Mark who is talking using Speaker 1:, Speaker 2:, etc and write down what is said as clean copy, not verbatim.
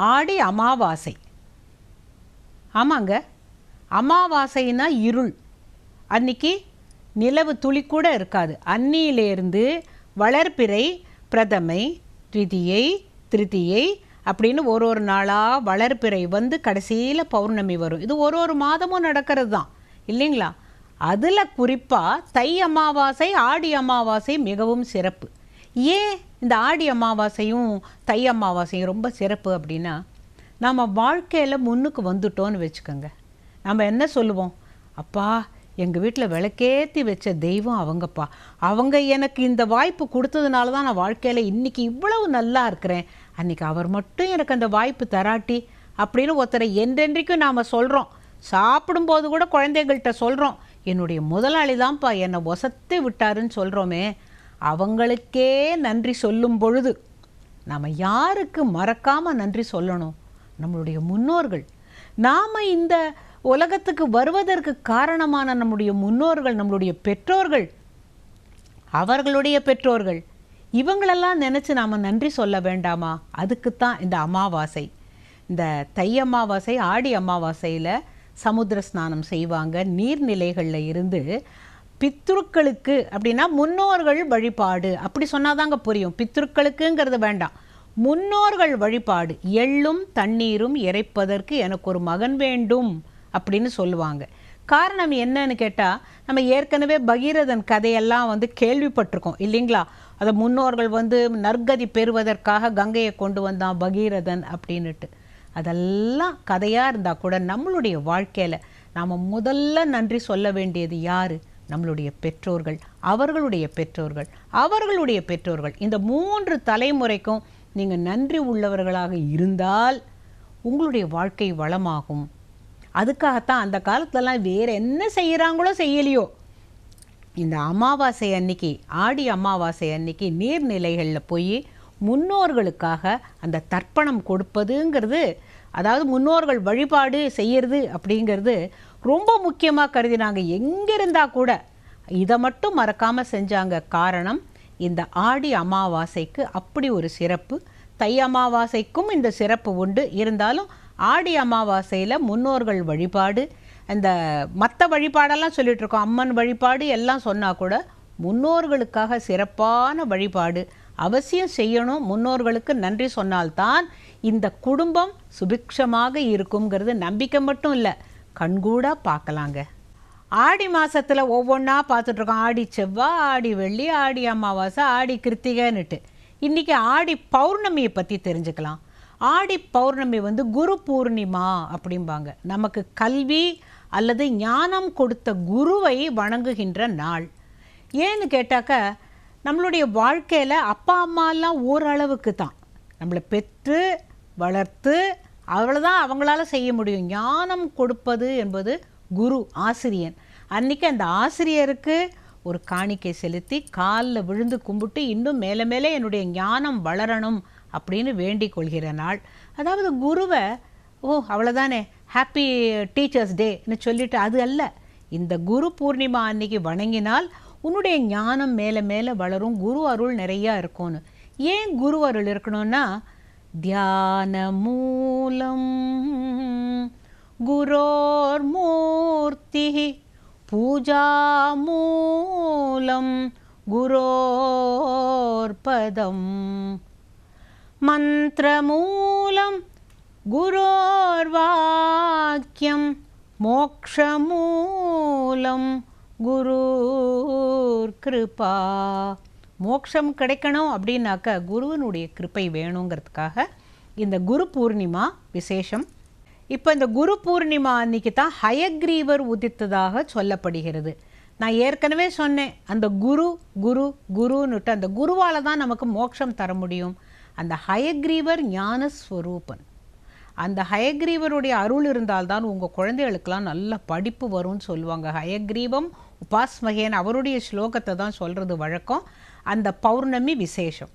Speaker 1: ஆடி அமாவாசை. ஆமாங்க, அமாவாசைனா இருள். அன்னைக்கு நிலவு துளி கூட இருக்காது. அன்னியிலேருந்து வளர்பிறை, பிரதமை, த்விதியை, திருதியை அப்படின்னு ஒரு நாளாக வளர்பிறை வந்து கடைசியில் பௌர்ணமி வரும். இது ஒரு மாதமும் நடக்கிறது தான் இல்லைங்களா? அதில் குறிப்பாக தை அமாவாசை, ஆடி அமாவாசை மிகவும் சிறப்பு. ஏன் இந்த ஆடி அமாவாசையும் தை அமாவாசையும் ரொம்ப சிறப்பு அப்படின்னா, நம்ம வாழ்க்கையில் முன்னுக்கு வந்துட்டோன்னு வச்சுக்கோங்க. நம்ம என்ன சொல்லுவோம்? அப்பா, எங்கள் வீட்டில் விளக்கேற்றி வச்ச தெய்வம் அவங்கப்பா, அவங்க எனக்கு இந்த வாய்ப்பு கொடுத்ததுனால தான் நான் வாழ்க்கையில் இன்றைக்கி இவ்வளவு நல்லா இருக்கிறேன். அன்றைக்கி அவர் மட்டும் எனக்கு அந்த வாய்ப்பு தராட்டி அப்படின்னு ஒருத்தரை என்றென்றைக்கும் நாம் சொல்கிறோம். சாப்பிடும்போது கூட குழந்தைகள்கிட்ட சொல்கிறோம், என்னுடைய முதலாளி தான்ப்பா என்னை ஒசத்து விட்டாருன்னு சொல்கிறோமே. அவங்களுக்கே நன்றி சொல்லும் பொழுது நாம் யாருக்கு மறக்காமல் நன்றி சொல்லணும்? நம்மளுடைய முன்னோர்கள். நாம் இந்த உலகத்துக்கு வருவதற்கு காரணமான நம்முடைய முன்னோர்கள், நம்மளுடைய பெற்றோர்கள், அவர்களுடைய பெற்றோர்கள், இவங்களெல்லாம் நினச்சி நாம் நன்றி சொல்ல வேண்டாமா? அதுக்குத்தான் இந்த அமாவாசை. இந்த தை அமாவாசை, ஆடி அமாவாசையில் சமுத்திர ஸ்நானம் செய்வாங்க. நீர்நிலைகளில் இருந்து பித்ருக்களுக்கு அப்படின்னா முன்னோர்கள் வழிபாடு அப்படி சொன்னாதாங்க புரியும். பித்ருக்களுக்குங்கிறது வேண்டாம், முன்னோர்கள் வழிபாடு. எள்ளும் தண்ணீரும் இறைப்பதற்கு எனக்கு ஒரு மகன் வேண்டும் அப்படின்னு சொல்லுவாங்க. காரணம் என்னன்னு கேட்டால், நம்ம ஏற்கனவே பகீரதன் கதையெல்லாம் வந்து கேள்விப்பட்டிருக்கோம் இல்லைங்களா? அதை முன்னோர்கள் வந்து நற்கதி பெறுவதற்காக கங்கையை கொண்டு வந்தான் பகீரதன் அப்படின்னுட்டு. அதெல்லாம் கதையாக இருந்தால் கூட நம்மளுடைய வாழ்க்கையில் நாம் முதல்ல நன்றி சொல்ல வேண்டியது யார்? நம்மளுடைய பெற்றோர்கள், அவர்களுடைய பெற்றோர்கள், அவர்களுடைய பெற்றோர்கள். இந்த 3 தலைமுறைக்கும் நீங்கள் நன்றி உள்ளவர்களாக இருந்தால் உங்களுடைய வாழ்க்கை வளமாகும். அதுக்காகத்தான் அந்த காலத்துலலாம் வேறு என்ன செய்கிறாங்களோ செய்யலையோ, இந்த அமாவாசை அன்னைக்கு, ஆடி அமாவாசை அன்னைக்கு நீர்நிலைகளில் போய் முன்னோர்களுக்காக அந்த தர்ப்பணம் கொடுப்பதுங்கிறது, அதாவது முன்னோர்கள் வழிபாடு செய்கிறது அப்படிங்கிறது ரொம்ப முக்கியமாக கருதினாங்க. எங்கே இருந்தால் கூட இதை மட்டும் மறக்காமல் செஞ்சாங்க. காரணம், இந்த ஆடி அமாவாசைக்கு அப்படி ஒரு சிறப்பு. தை அமாவாசைக்கும் இந்த சிறப்பு உண்டு. இருந்தாலும் ஆடி அமாவாசையில் முன்னோர்கள் வழிபாடு, அந்த மற்ற வழிபாடெல்லாம் சொல்லிகிட்ருக்கோம், அம்மன் வழிபாடு எல்லாம் சொன்னால் கூட முன்னோர்களுக்காக சிறப்பான வழிபாடு அவசியம் செய்யணும். முன்னோர்களுக்கு நன்றி சொன்னால்தான் இந்த குடும்பம் சுபிக்ஷமாக இருக்குங்கிறது நம்பிக்கை மட்டும் இல்லை, கண்கூட பார்க்கலாங்க. ஆடி மாதத்தில் ஒவ்வொன்றா பார்த்துட்ருக்கோம். ஆடி செவ்வாய், ஆடி வெள்ளி, ஆடி அமாவாசை, ஆடி கிருத்திகைன்னுட்டு. இன்றைக்கி ஆடி பௌர்ணமியை பற்றி தெரிஞ்சுக்கலாம். ஆடி பௌர்ணமி வந்து குரு பூர்ணிமா அப்படிம்பாங்க. நமக்கு கல்வி அல்லது ஞானம் கொடுத்த குருவை வணங்குகின்ற நாள். ஏன்னு கேட்டாக்க, நம்மளுடைய வாழ்க்கையில் அப்பா அம்மாலாம் ஓரளவுக்கு தான் நம்மளை பெற்று வளர்த்து அவ்வளோதான் அவங்களால செய்ய முடியும். ஞானம் கொடுப்பது என்பது குரு, ஆசிரியன். அன்றைக்கி அந்த ஆசிரியருக்கு ஒரு காணிக்கை செலுத்தி காலில் விழுந்து கும்பிட்டு இன்னும் மேலே மேலே என்னுடைய ஞானம் வளரணும் அப்படின்னு வேண்டிக் கொள்கிற நாள். அதாவது குருவை அவ்வளோதானே ஹாப்பி டீச்சர்ஸ் டேன்னு சொல்லிட்டு அது அல்ல. இந்த குரு பூர்ணிமா அன்னைக்கு வணங்கினால் உன்னுடைய ஞானம் மேலே மேலே வளரும், குரு அருள் நிறையா இருக்கும்னு. ஏன் குரு அருள் இருக்கணும்னா, தியான மூலம் குரோர் மூர்த்தி பூஜா மூலம் குரோர் பதம் மந்திரமூலம் குரோர் வாக்கியம் மோக்ஷமூலம் குருர் கிருபா. மோட்சம் கிடைக்கணும் அப்படின்னாக்க குருவனுடைய கிருப்பை வேணுங்கிறதுக்காக இந்த குரு பூர்ணிமா விசேஷம். இப்போ இந்த குரு பூர்ணிமா அன்னைக்கு தான் ஹயக்ரீவர் உதித்ததாக சொல்லப்படுகிறது. நான் ஏற்கனவே சொன்னேன், அந்த குரு குரு குருன்னுட்டு அந்த குருவால் தான் நமக்கு மோட்சம் தர முடியும். அந்த ஹயக்ரீவர் ஞானஸ்வரூபன். அந்த ஹயக்ரீவருடைய அருள் இருந்தால்தான் உங்கள் குழந்தைகளுக்கெல்லாம் நல்ல படிப்பு வரும்னு சொல்லுவாங்க. ஹயக்ரீவம் உபாஸ்மகேன் அவருடைய ஸ்லோகத்தை தான் சொல்கிறது வழக்கம். அந்த பௌர்ணமி விசேஷம்.